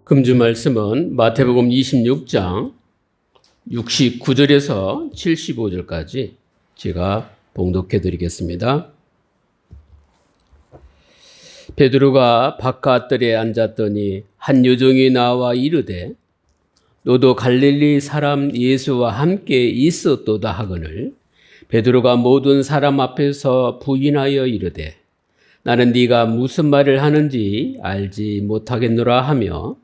금주 말씀은 마태복음 26장 69절에서 75절까지 제가 봉독해 드리겠습니다. 베드로가 바깥들에 앉았더니 한 여종이 나와 이르되 너도 갈릴리 사람 예수와 함께 있었도다 하거늘 베드로가 모든 사람 앞에서 부인하여 이르되 나는 네가 무슨 말을 하는지 알지 못하겠노라 하며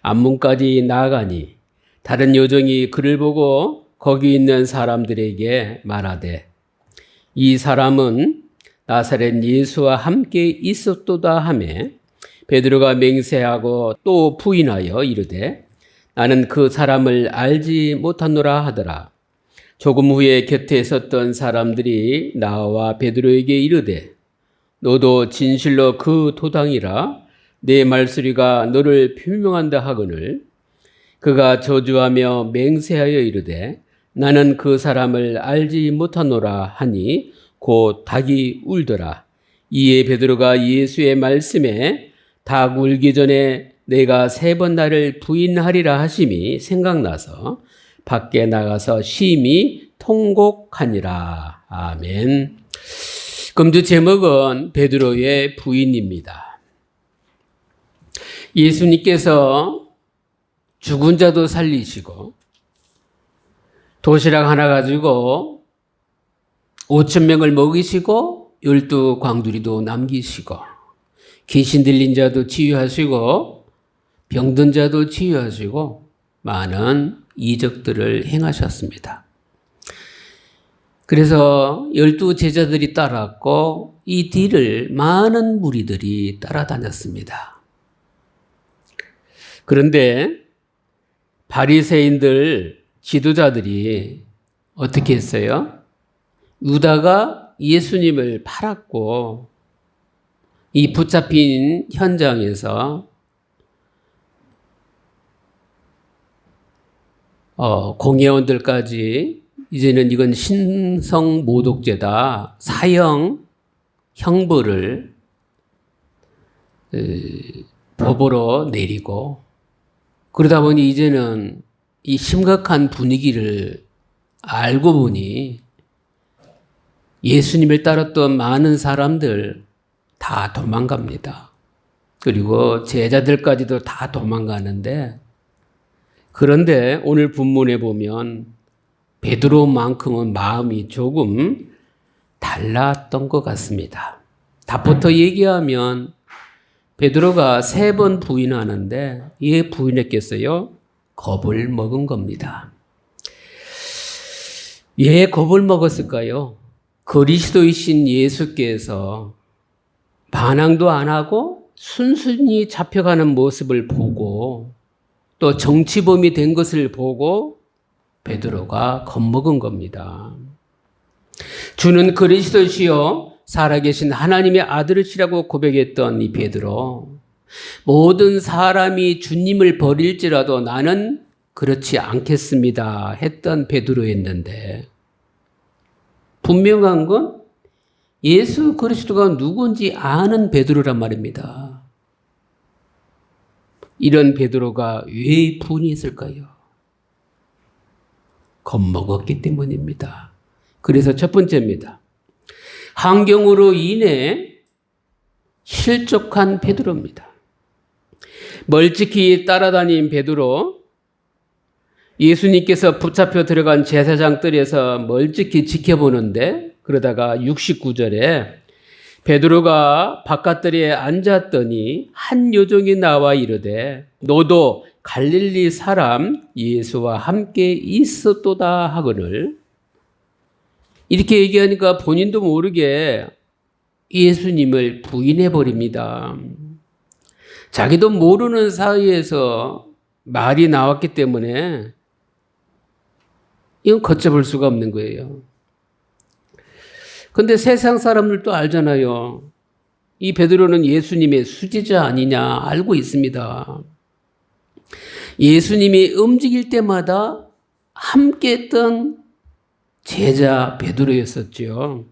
앞문까지 나아가니 다른 여종이 그를 보고 거기 있는 사람들에게 말하되 이 사람은 나사렛 예수와 함께 있었도다 하매 베드로가 맹세하고 또 부인하여 이르되 나는 그 사람을 알지 못하노라 하더라. 조금 후에 곁에 있었던 사람들이 나와 베드로에게 이르되 너도 진실로 그 도당이라 내 말소리가 너를 표명한다 하거늘 그가 저주하며 맹세하여 이르되 나는 그 사람을 알지 못하노라 하니 곧 닭이 울더라. 이에 베드로가 예수의 말씀에 닭 울기 전에 내가 3번 나를 부인하리라 하심이 생각나서 밖에 나가서 심히 통곡하니라. 아멘. 금주 제목은 베드로의 부인입니다. 예수님께서 죽은 자도 살리시고 도시락 하나 가지고 5,000명을 먹이시고 12 광두리도 남기시고 귀신 들린 자도 치유하시고 병든 자도 치유하시고 많은 이적들을 행하셨습니다. 그래서 12 제자들이 따랐고 이 뒤를 많은 무리들이 따라다녔습니다. 그런데 바리새인들 지도자들이 어떻게 했어요? 유다가 예수님을 팔았고 이 붙잡힌 현장에서 공회원들까지 이제는 이건 신성 모독죄다. 사형 형벌을 법으로 내리고 그러다 보니 이제는 이 심각한 분위기를 알고 보니 예수님을 따랐던 많은 사람들 다 도망갑니다. 그리고 제자들까지도 다 도망가는데 그런데 오늘 본문에 보면 베드로만큼은 마음이 조금 달랐던 것 같습니다. 답부터 얘기하면 베드로가 3번 부인하는데 왜 부인했겠어요? 겁을 먹은 겁니다. 왜 겁을 먹었을까요? 그리스도이신 예수께서 반항도 안 하고 순순히 잡혀가는 모습을 보고 또 정치범이 된 것을 보고 베드로가 겁먹은 겁니다. 주는 그리스도시요 살아계신 하나님의 아들이시라고 고백했던 이 베드로 모든 사람이 주님을 버릴지라도 나는 그렇지 않겠습니다 했던 베드로였는데 분명한 건 예수 그리스도가 누군지 아는 베드로란 말입니다. 이런 베드로가 왜 분했을까요? 겁먹었기 때문입니다. 그래서 첫 번째입니다. 환경으로 인해 실족한 베드로입니다. 멀찍이 따라다닌 베드로, 예수님께서 붙잡혀 들어간 제사장 뜰에서 멀찍이 지켜보는데 그러다가 69절에 베드로가 바깥들에 앉았더니 한 여종이 나와 이르되 너도 갈릴리 사람 예수와 함께 있었도다 하거늘 이렇게 얘기하니까 본인도 모르게 예수님을 부인해버립니다. 자기도 모르는 사이에서 말이 나왔기 때문에 이건 걷잡을 수가 없는 거예요. 그런데 세상 사람들도 알잖아요. 이 베드로는 예수님의 수제자 아니냐 알고 있습니다. 예수님이 움직일 때마다 함께 했던 제자 베드로였었죠.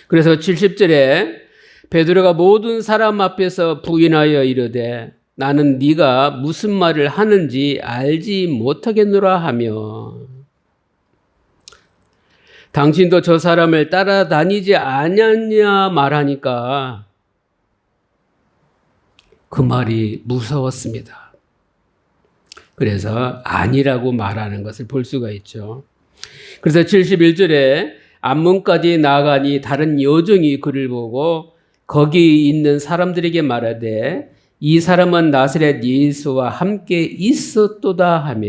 그래서 70절에 베드로가 모든 사람 앞에서 부인하여 이르되 나는 네가 무슨 말을 하는지 알지 못하겠노라 하며 당신도 저 사람을 따라다니지 않았냐 말하니까 그 말이 무서웠습니다. 그래서 아니라고 말하는 것을 볼 수가 있죠. 그래서 71절에 앞문까지 나아가니 다른 여종이 그를 보고 거기 있는 사람들에게 말하되 이 사람은 나사렛 예수와 함께 있었도다 하며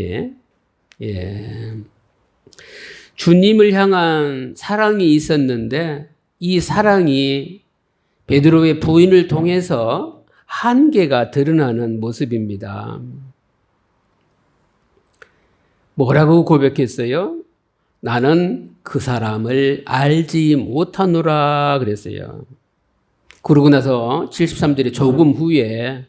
주님을 향한 사랑이 있었는데 이 사랑이 베드로의 부인을 통해서 한계가 드러나는 모습입니다. 뭐라고 고백했어요? 나는 그 사람을 알지 못하노라 그랬어요. 그러고 나서 73절에 조금 후에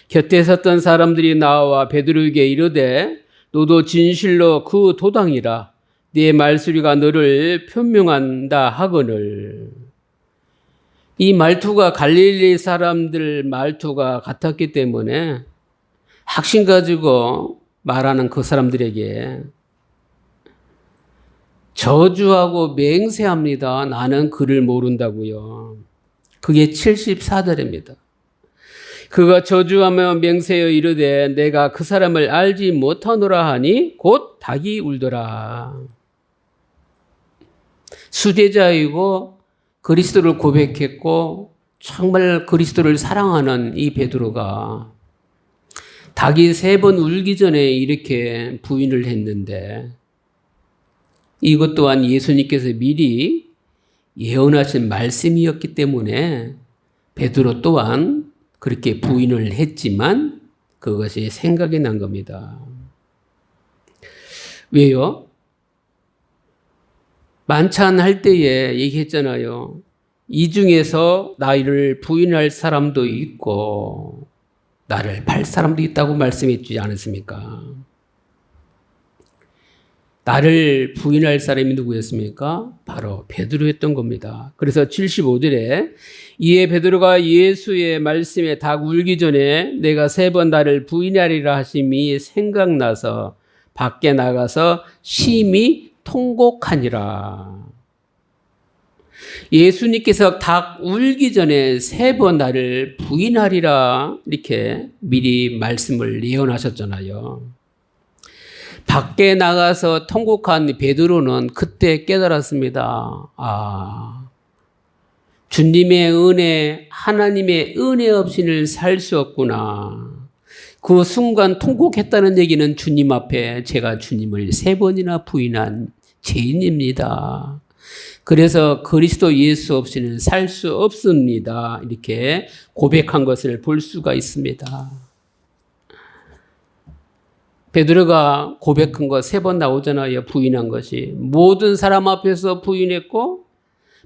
곁에 섰던 사람들이 나와 베드로에게 이르되 너도 진실로 그 도당이라 네 말소리가 너를 표명한다 하거늘. 이 말투가 갈릴리 사람들 말투가 같았기 때문에 확신 가지고 말하는 그 사람들에게 저주하고 맹세합니다. 나는 그를 모른다고요. 그게 74절입니다. 그가 저주하며 맹세하여 이르되 내가 그 사람을 알지 못하노라 하니 곧 닭이 울더라. 수제자이고 그리스도를 고백했고 정말 그리스도를 사랑하는 이 베드로가 닭이 3번 울기 전에 이렇게 부인을 했는데 이것 또한 예수님께서 미리 예언하신 말씀이었기 때문에 베드로 또한 그렇게 부인을 했지만 그것이 생각이 난 겁니다. 왜요? 만찬할 때에 얘기했잖아요. 이 중에서 나를 부인할 사람도 있고 나를 팔 사람도 있다고 말씀했지 않았습니까? 나를 부인할 사람이 누구였습니까? 바로 베드로였던 겁니다. 그래서 75절에 이에 베드로가 예수의 말씀에 닭 울기 전에 내가 3번 나를 부인하리라 하심이 생각나서 밖에 나가서 심히 통곡하니라. 예수님께서 닭 울기 전에 3번 나를 부인하리라 이렇게 미리 말씀을 예언하셨잖아요. 밖에 나가서 통곡한 베드로는 그때 깨달았습니다. 주님의 은혜, 하나님의 은혜 없이는 살 수 없구나. 그 순간 통곡했다는 얘기는 주님 앞에 제가 주님을 3번이나 부인한 죄인입니다. 그래서 그리스도 예수 없이는 살 수 없습니다. 이렇게 고백한 것을 볼 수가 있습니다. 베드로가 고백한 거 3번 나오잖아요. 부인한 것이. 모든 사람 앞에서 부인했고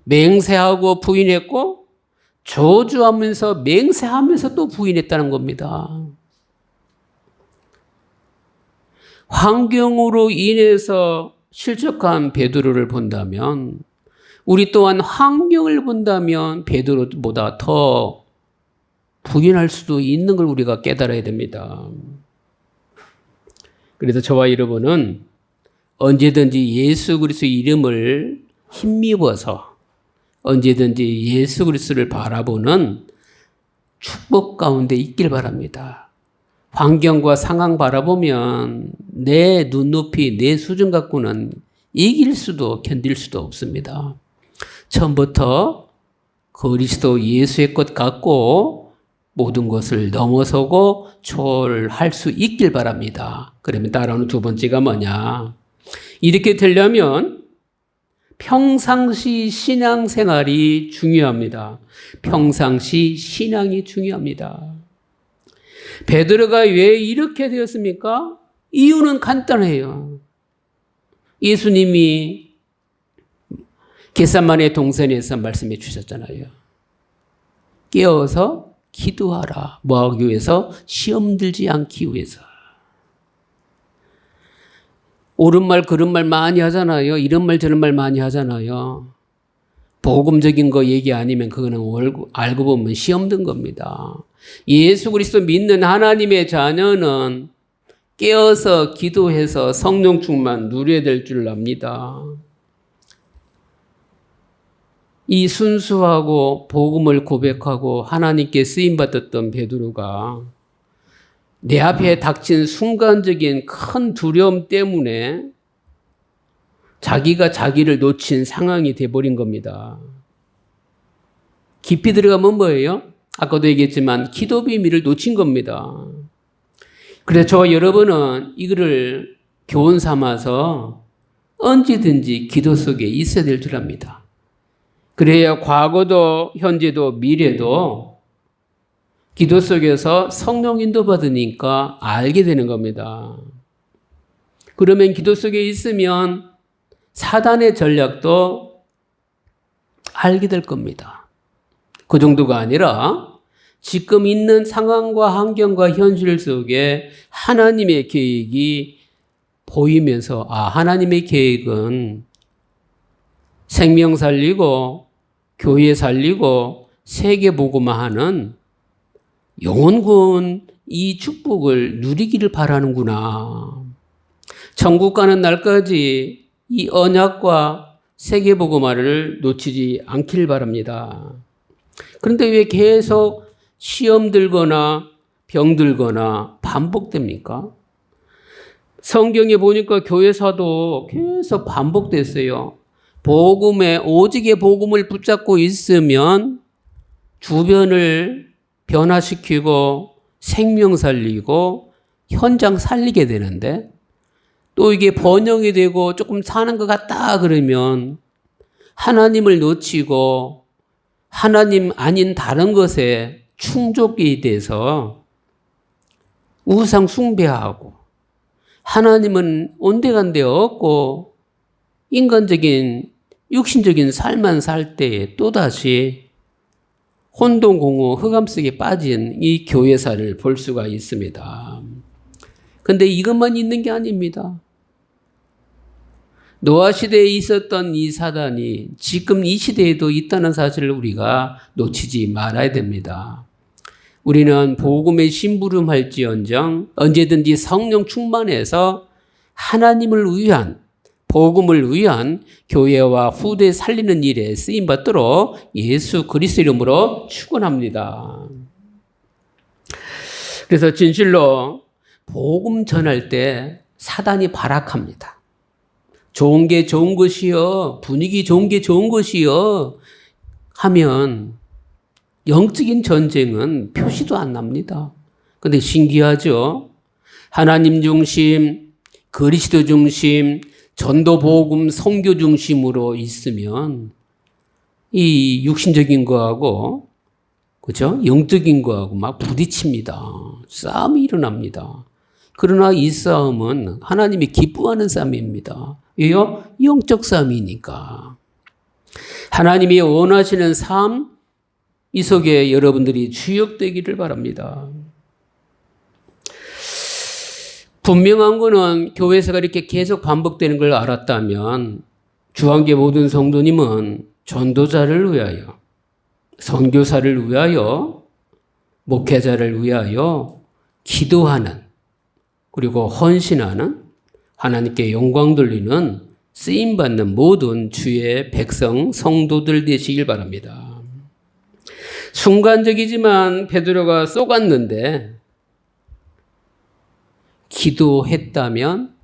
맹세하고 부인했고 저주하면서 맹세하면서 또 부인했다는 겁니다. 환경으로 인해서 실족한 베드로를 본다면 우리 또한 환경을 본다면 베드로보다 더 부인할 수도 있는 걸 우리가 깨달아야 됩니다. 그래서 저와 여러분은 언제든지 예수 그리스도의 이름을 힘입어서 언제든지 예수 그리스도를 바라보는 축복 가운데 있길 바랍니다. 환경과 상황 바라보면 내 눈높이, 내 수준 갖고는 이길 수도 견딜 수도 없습니다. 처음부터 그리스도 예수의 것 갖고 모든 것을 넘어서고 초월할 수 있길 바랍니다. 그러면 따라오는 2번째가 뭐냐? 이렇게 되려면 평상시 신앙생활이 중요합니다. 평상시 신앙이 중요합니다. 베드로가 왜 이렇게 되었습니까? 이유는 간단해요. 예수님이 겟세마네 동산에서 말씀해 주셨잖아요. 깨어서 기도하라. 뭐하기 위해서? 시험 들지 않기 위해서. 옳은 말 그런 말 많이 하잖아요. 이런 말 저런 말 많이 하잖아요. 복음적인 거 얘기 아니면 그거는 알고 보면 시험 든 겁니다. 예수 그리스도 믿는 하나님의 자녀는 깨어서 기도해서 성령 충만 누려야 될 줄 압니다. 이 순수하고 복음을 고백하고 하나님께 쓰임받았던 베드로가 내 앞에 닥친 순간적인 큰 두려움 때문에 자기가 자기를 놓친 상황이 돼버린 겁니다. 깊이 들어가면 뭐예요? 아까도 얘기했지만 기도 비밀을 놓친 겁니다. 그래서 저와 여러분은 이거를 교훈 삼아서 언제든지 기도 속에 있어야 될 줄 압니다. 그래야 과거도 현재도 미래도 기도 속에서 성령 인도 받으니까 알게 되는 겁니다. 그러면 기도 속에 있으면 사단의 전략도 알게 될 겁니다. 그 정도가 아니라 지금 있는 상황과 환경과 현실 속에 하나님의 계획이 보이면서 하나님의 계획은 생명 살리고 교회 살리고 세계 복음화하는 영혼군 이 축복을 누리기를 바라는구나. 천국 가는 날까지 이 언약과 세계 복음화를 놓치지 않기를 바랍니다. 그런데 왜 계속 시험 들거나 병 들거나 반복됩니까? 성경에 보니까 교회사도 계속 반복됐어요. 오직의 복음을 붙잡고 있으면 주변을 변화시키고 생명 살리고 현장 살리게 되는데 또 이게 번영이 되고 조금 사는 것 같다 그러면 하나님을 놓치고 하나님 아닌 다른 것에 충족이 돼서 우상 숭배하고 하나님은 온데간데 없고 인간적인 육신적인 삶만 살 때에 또다시 혼돈공허 흑암 속에 빠진 이 교회사를 볼 수가 있습니다. 그런데 이것만 있는 게 아닙니다. 노아 시대에 있었던 이 사단이 지금 이 시대에도 있다는 사실을 우리가 놓치지 말아야 됩니다. 우리는 복음의 심부름할지언정 언제든지 성령 충만해서 하나님을 위한 복음을 위한 교회와 후대 살리는 일에 쓰임받도록 예수 그리스도 이름으로 축원합니다. 그래서 진실로 복음 전할 때 사단이 발악합니다. 좋은 게 좋은 것이요, 분위기 좋은 게 좋은 것이요 하면 영적인 전쟁은 표시도 안 납니다. 그런데 신기하죠? 하나님 중심, 그리스도 중심, 전도 복음 선교 중심으로 있으면 이 육신적인 거하고 그죠? 영적인 거하고 막 부딪힙니다. 싸움이 일어납니다. 그러나 이 싸움은 하나님이 기뻐하는 싸움입니다. 왜요? 영적 싸움이니까. 하나님이 원하시는 삶, 이 속에 여러분들이 주역되기를 바랍니다. 분명한 거는 교회에서가 이렇게 계속 반복되는 걸 알았다면 주한계 모든 성도님은 전도자를 위하여, 선교사를 위하여, 목회자를 위하여 기도하는 그리고 헌신하는 하나님께 영광 돌리는 쓰임받는 모든 주의 백성 성도들 되시길 바랍니다. 순간적이지만 베드로가 쏘갔는데 기도했다면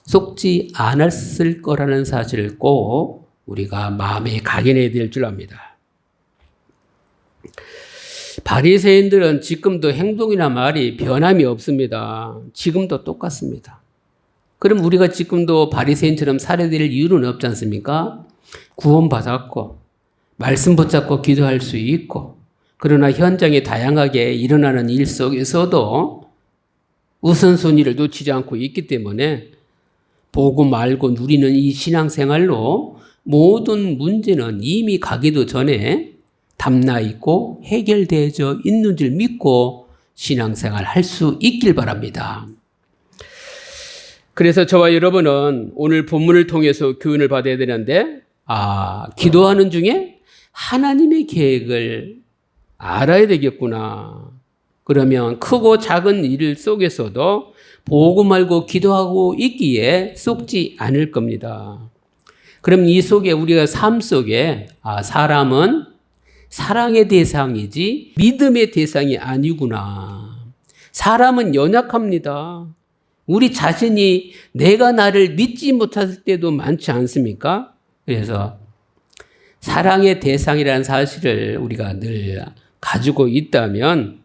속지 않았을 거라는 사실을 꼭 우리가 마음에 각인해야 될 줄 압니다. 바리새인들은 지금도 행동이나 말이 변함이 없습니다. 지금도 똑같습니다. 그럼 우리가 지금도 바리새인처럼 살아야 될 이유는 없지 않습니까? 구원받았고 말씀 붙잡고 기도할 수 있고 그러나 현장에 다양하게 일어나는 일 속에서도 우선순위를 놓치지 않고 있기 때문에 보고 말고 누리는 이 신앙생활로 모든 문제는 이미 가기도 전에 담나 있고 해결되어져 있는 줄 믿고 신앙생활 할 수 있길 바랍니다. 그래서 저와 여러분은 오늘 본문을 통해서 교훈을 받아야 되는데 기도하는 중에 하나님의 계획을 알아야 되겠구나. 그러면 크고 작은 일 속에서도 보고 말고 기도하고 있기에 속지 않을 겁니다. 그럼 이 속에 우리가 삶 속에 사람은 사랑의 대상이지 믿음의 대상이 아니구나. 사람은 연약합니다. 우리 자신이 내가 나를 믿지 못할 때도 많지 않습니까? 그래서 사랑의 대상이라는 사실을 우리가 늘 가지고 있다면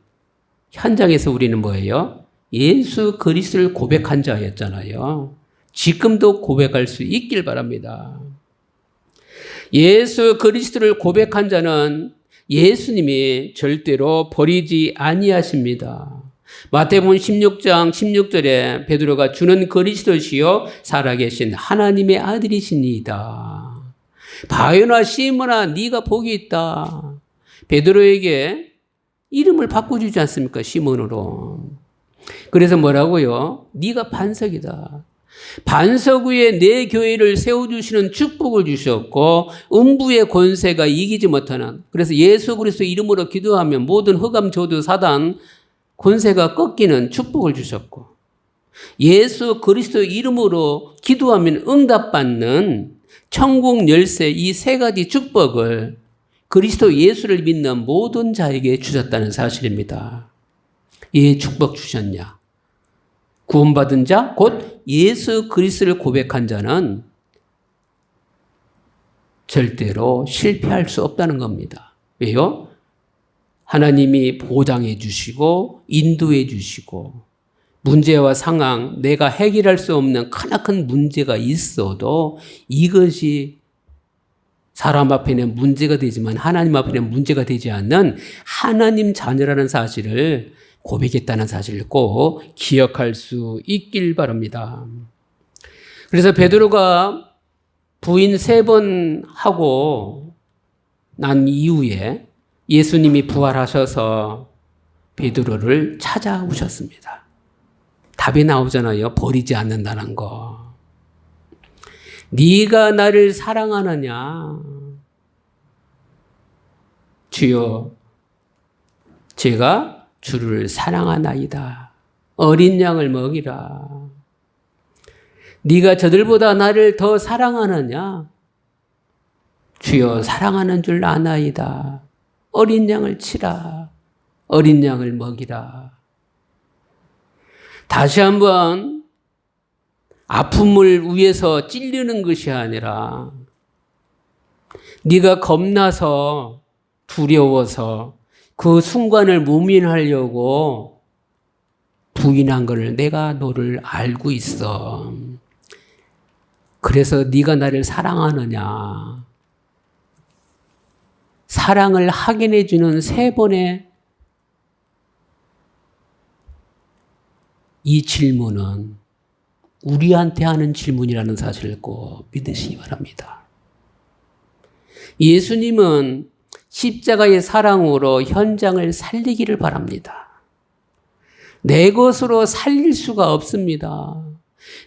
현장에서 우리는 뭐예요? 예수 그리스도를 고백한 자였잖아요. 지금도 고백할 수 있길 바랍니다. 예수 그리스도를 고백한 자는 예수님이 절대로 버리지 아니하십니다. 마태복음 16장 16절에 베드로가 주는 그리스도시요 살아계신 하나님의 아들이시니이다. 바요나 시몬아 네가 복이 있다. 베드로에게 이름을 바꿔주지 않습니까? 시몬으로. 그래서 뭐라고요? 네가 반석이다. 반석 위에 내 교회를 세워주시는 축복을 주셨고 음부의 권세가 이기지 못하는, 그래서 예수 그리스도 이름으로 기도하면 모든 흑암 저주 사단 권세가 꺾이는 축복을 주셨고, 예수 그리스도 이름으로 기도하면 응답받는 천국 열쇠 이 세 가지 축복을 그리스도 예수를 믿는 모든 자에게 주셨다는 사실입니다. 이 축복 주셨냐? 구원받은 자, 곧 예수 그리스도를 고백한 자는 절대로 실패할 수 없다는 겁니다. 왜요? 하나님이 보장해 주시고 인도해 주시고 문제와 상황, 내가 해결할 수 없는 크나큰 문제가 있어도 이것이 사람 앞에는 문제가 되지만 하나님 앞에는 문제가 되지 않는 하나님 자녀라는 사실을 고백했다는 사실을 꼭 기억할 수 있길 바랍니다. 그래서 베드로가 부인 3번 하고 난 이후에 예수님이 부활하셔서 베드로를 찾아오셨습니다. 답이 나오잖아요. 버리지 않는다는 거. 네가 나를 사랑하느냐? 주여, 제가 주를 사랑하나이다. 어린 양을 먹이라. 네가 저들보다 나를 더 사랑하느냐? 주여, 사랑하는 줄 아나이다. 어린 양을 치라. 어린 양을 먹이라. 다시 한번 아픔을 위해서 찔리는 것이 아니라 네가 겁나서 두려워서 그 순간을 무민하려고 부인한 것을 내가 너를 알고 있어. 그래서 네가 나를 사랑하느냐? 사랑을 확인해 주는 3번의 이 질문은 우리한테 하는 질문이라는 사실을 꼭 믿으시기 바랍니다. 예수님은 십자가의 사랑으로 현장을 살리기를 바랍니다. 내 것으로 살릴 수가 없습니다.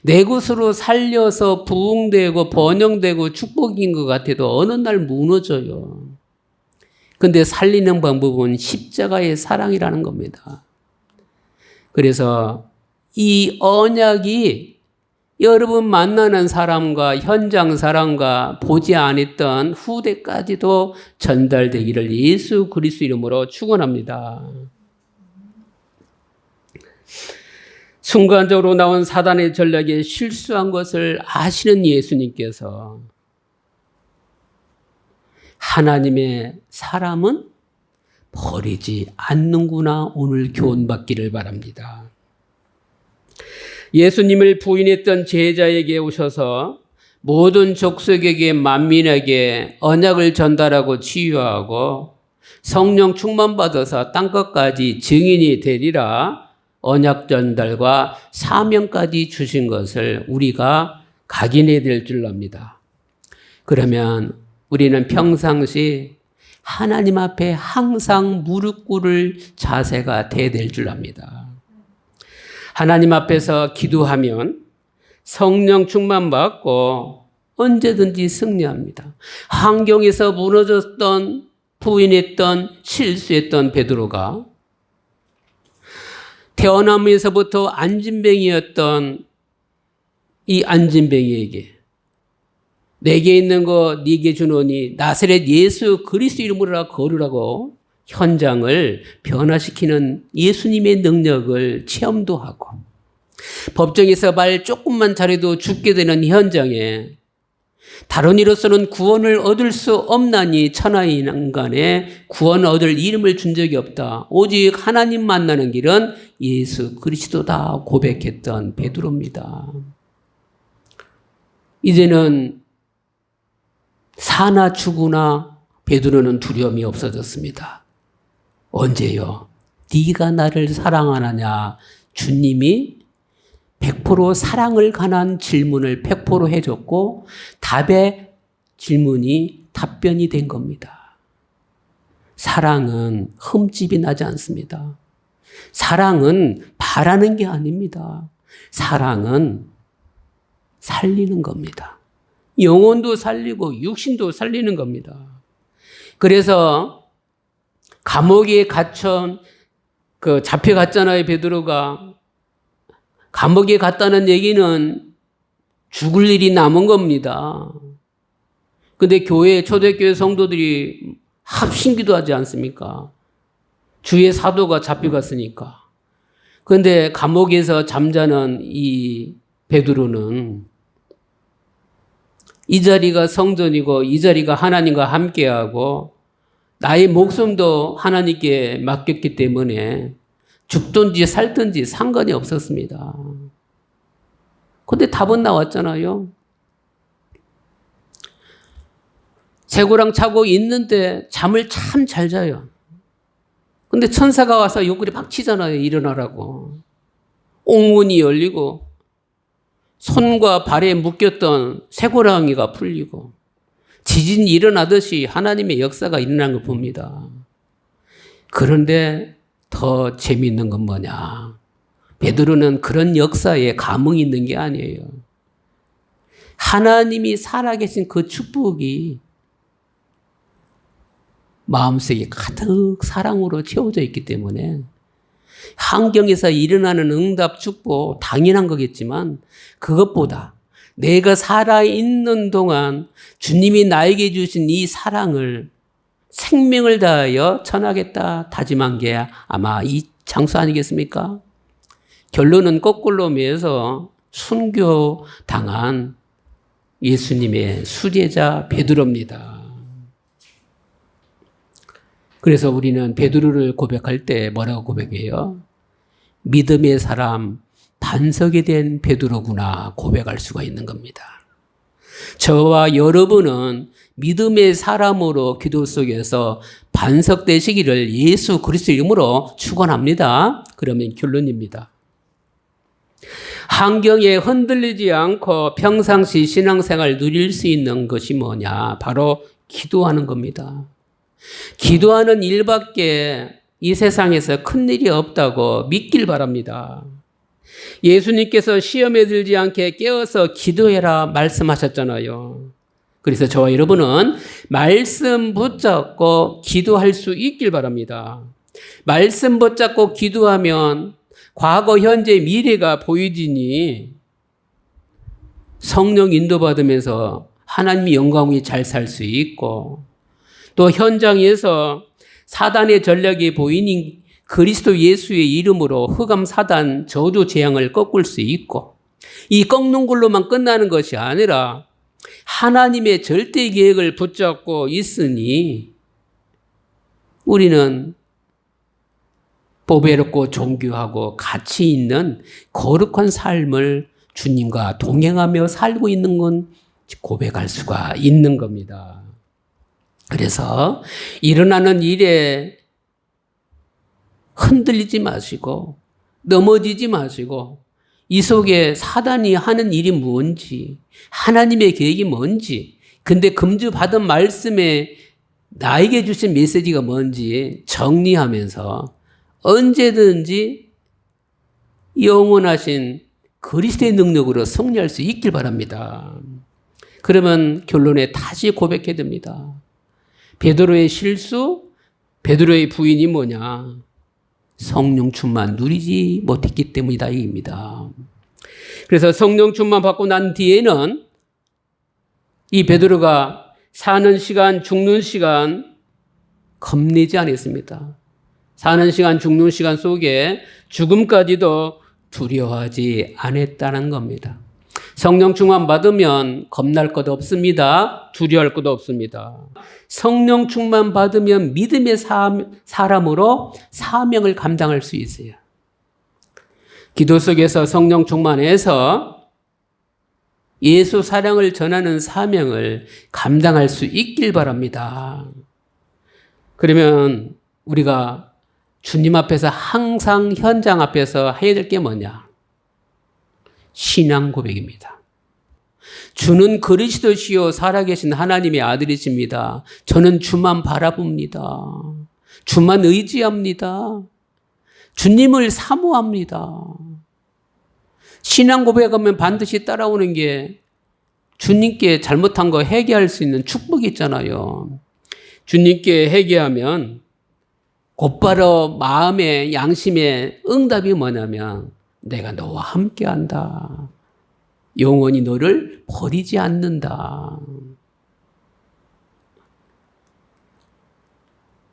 내 것으로 살려서 부흥되고 번영되고 축복인 것 같아도 어느 날 무너져요. 근데 살리는 방법은 십자가의 사랑이라는 겁니다. 그래서 이 언약이 여러분 만나는 사람과 현장 사람과 보지 않았던 후대까지도 전달되기를 예수 그리스도 이름으로 축원합니다. 순간적으로 나온 사단의 전략에 실수한 것을 아시는 예수님께서 하나님의 사람은 버리지 않는구나 오늘 교훈받기를 바랍니다. 예수님을 부인했던 제자에게 오셔서 모든 족속에게 만민에게 언약을 전달하고 치유하고 성령 충만받아서 땅끝까지 증인이 되리라 언약 전달과 사명까지 주신 것을 우리가 각인해야 될 줄 압니다. 그러면 우리는 평상시 하나님 앞에 항상 무릎 꿇을 자세가 돼야 될 줄 압니다. 하나님 앞에서 기도하면 성령 충만 받고 언제든지 승리합니다. 환경에서 무너졌던, 부인했던, 실수했던 베드로가 태어나면서부터 안진뱅이였던 이 안진뱅이에게 내게 있는 거 네게 주노니 나사렛 예수 그리스도 이름으로 걸으라고 현장을 변화시키는 예수님의 능력을 체험도 하고, 법정에서 말 조금만 잘해도 죽게 되는 현장에 다른 이로서는 구원을 얻을 수 없나니 천하의 인간에 구원 얻을 이름을 준 적이 없다. 오직 하나님 만나는 길은 예수 그리스도다 고백했던 베드로입니다. 이제는 사나 죽으나 베드로는 두려움이 없어졌습니다. 언제요? 네가 나를 사랑하느냐? 주님이 100% 사랑을 관한 질문을 100% 해줬고 답의 질문이 답변이 된 겁니다. 사랑은 흠집이 나지 않습니다. 사랑은 바라는 게 아닙니다. 사랑은 살리는 겁니다. 영혼도 살리고 육신도 살리는 겁니다. 그래서 감옥에 잡혀갔잖아요, 베드로가. 감옥에 갔다는 얘기는 죽을 일이 남은 겁니다. 근데 초대교회 성도들이 합심기도 하지 않습니까? 주의 사도가 잡혀갔으니까. 그런데 감옥에서 잠자는 이 베드로는 이 자리가 성전이고 이 자리가 하나님과 함께하고 나의 목숨도 하나님께 맡겼기 때문에 죽든지 살든지 상관이 없었습니다. 그런데 답은 나왔잖아요. 쇠고랑 차고 있는데 잠을 참 잘 자요. 근데 천사가 와서 요구리 막 치잖아요. 일어나라고. 옥문이 열리고 손과 발에 묶였던 쇠고랑이가 풀리고 지진이 일어나듯이 하나님의 역사가 일어난 걸 봅니다. 그런데 더 재미있는 건 뭐냐? 베드로는 그런 역사에 감흥이 있는 게 아니에요. 하나님이 살아계신 그 축복이 마음속에 가득 사랑으로 채워져 있기 때문에 환경에서 일어나는 응답 축복 당연한 거겠지만 그것보다 내가 살아있는 동안 주님이 나에게 주신 이 사랑을 생명을 다하여 전하겠다 다짐한 게 아마 이 장소 아니겠습니까? 결론은 거꾸로 매서 순교당한 예수님의 수제자 베드로입니다. 그래서 우리는 베드로를 고백할 때 뭐라고 고백해요? 믿음의 사람, 반석이 된 베드로구나 고백할 수가 있는 겁니다. 저와 여러분은 믿음의 사람으로 기도 속에서 반석되시기를 예수 그리스도 이름으로 축원합니다. 그러면 결론입니다. 환경에 흔들리지 않고 평상시 신앙생활 누릴 수 있는 것이 뭐냐? 바로 기도하는 겁니다. 기도하는 일밖에 이 세상에서 큰 일이 없다고 믿길 바랍니다. 예수님께서 시험에 들지 않게 깨어서 기도해라 말씀하셨잖아요. 그래서 저와 여러분은 말씀 붙잡고 기도할 수 있길 바랍니다. 말씀 붙잡고 기도하면 과거, 현재, 미래가 보이지니 성령 인도받으면서 하나님의 영광이 잘 살 수 있고 또 현장에서 사단의 전략이 보이니 그리스도 예수의 이름으로 흑암 사단 저주 재앙을 꺾을 수 있고 이 꺾는 걸로만 끝나는 것이 아니라 하나님의 절대 계획을 붙잡고 있으니 우리는 보배롭고 존귀하고 가치 있는 거룩한 삶을 주님과 동행하며 살고 있는 건 고백할 수가 있는 겁니다. 그래서 일어나는 일에 흔들리지 마시고 넘어지지 마시고 이 속에 사단이 하는 일이 뭔지 하나님의 계획이 뭔지 근데 금주받은 말씀에 나에게 주신 메시지가 뭔지 정리하면서 언제든지 영원하신 그리스도의 능력으로 승리할 수 있길 바랍니다. 그러면 결론에 다시 고백해야 됩니다. 베드로의 실수, 베드로의 부인이 뭐냐? 성령 충만 누리지 못했기 때문이다 이입니다. 그래서 성령 충만 받고 난 뒤에는 이 베드로가 사는 시간, 죽는 시간 겁내지 않았습니다. 사는 시간, 죽는 시간 속에 죽음까지도 두려워하지 않았다는 겁니다. 성령 충만 받으면 겁날 것 없습니다. 두려워할 것도 없습니다. 성령 충만 받으면 믿음의 사람으로 사명을 감당할 수 있어요. 기도 속에서 성령 충만해서 예수 사랑을 전하는 사명을 감당할 수 있길 바랍니다. 그러면 우리가 주님 앞에서 항상 현장 앞에서 해야 될 게 뭐냐? 신앙 고백입니다. 주는 그리스도시요 살아계신 하나님의 아들이십니다. 저는 주만 바라봅니다. 주만 의지합니다. 주님을 사모합니다. 신앙 고백하면 반드시 따라오는 게 주님께 잘못한 거 회개할 수 있는 축복이 있잖아요. 주님께 회개하면 곧바로 마음의 양심의 응답이 뭐냐면 내가 너와 함께한다. 영원히 너를 버리지 않는다.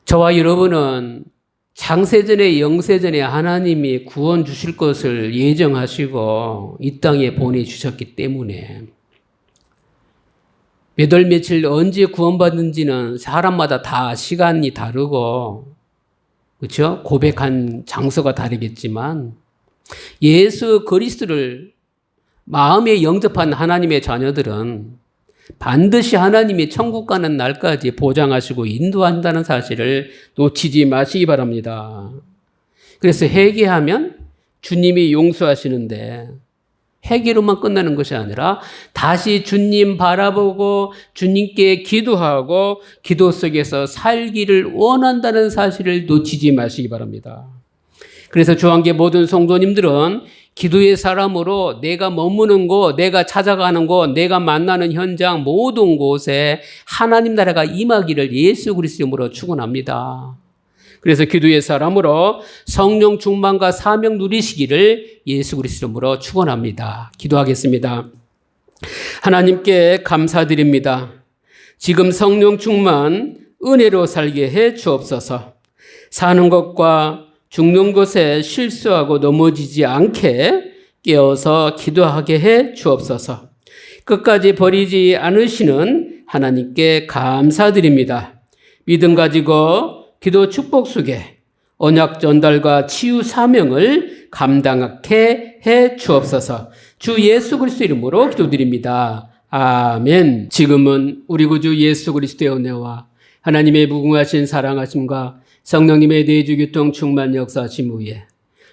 저와 여러분은 장세전에 영세전에 하나님이 구원 주실 것을 예정하시고 이 땅에 보내주셨기 때문에 몇 월 며칠 언제 구원받는지는 사람마다 다 시간이 다르고 그렇죠? 고백한 장소가 다르겠지만 예수 그리스도를 마음에 영접한 하나님의 자녀들은 반드시 하나님이 천국 가는 날까지 보장하시고 인도한다는 사실을 놓치지 마시기 바랍니다. 그래서 회개하면 주님이 용서하시는데 회개로만 끝나는 것이 아니라 다시 주님 바라보고 주님께 기도하고 기도 속에서 살기를 원한다는 사실을 놓치지 마시기 바랍니다. 그래서 주한계 모든 성도님들은 기도의 사람으로 내가 머무는 곳, 내가 찾아가는 곳, 내가 만나는 현장 모든 곳에 하나님 나라가 임하기를 예수 그리스도 이름으로 축원합니다. 그래서 기도의 사람으로 성령 충만과 사명 누리시기를 예수 그리스도 이름으로 축원합니다. 기도하겠습니다. 하나님께 감사드립니다. 지금 성령 충만 은혜로 살게 해 주옵소서. 사는 것과 죽는 것에 실수하고 넘어지지 않게 깨어서 기도하게 해 주옵소서. 끝까지 버리지 않으시는 하나님께 감사드립니다. 믿음 가지고 기도 축복 속에 언약 전달과 치유 사명을 감당하게 해 주옵소서. 주 예수 그리스도 이름으로 기도드립니다. 아멘. 지금은 우리 구주 예수 그리스도의 은혜와 하나님의 무궁하신 사랑하심과 성령님의 내주 교통 충만 역사하심 후에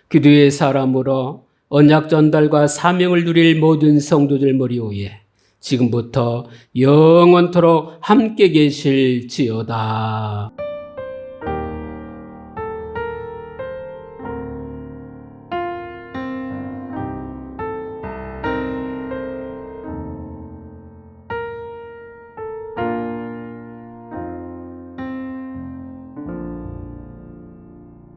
기도의 사람으로 언약 전달과 사명을 누릴 모든 성도들 머리 위에 지금부터 영원토록 함께 계실지어다.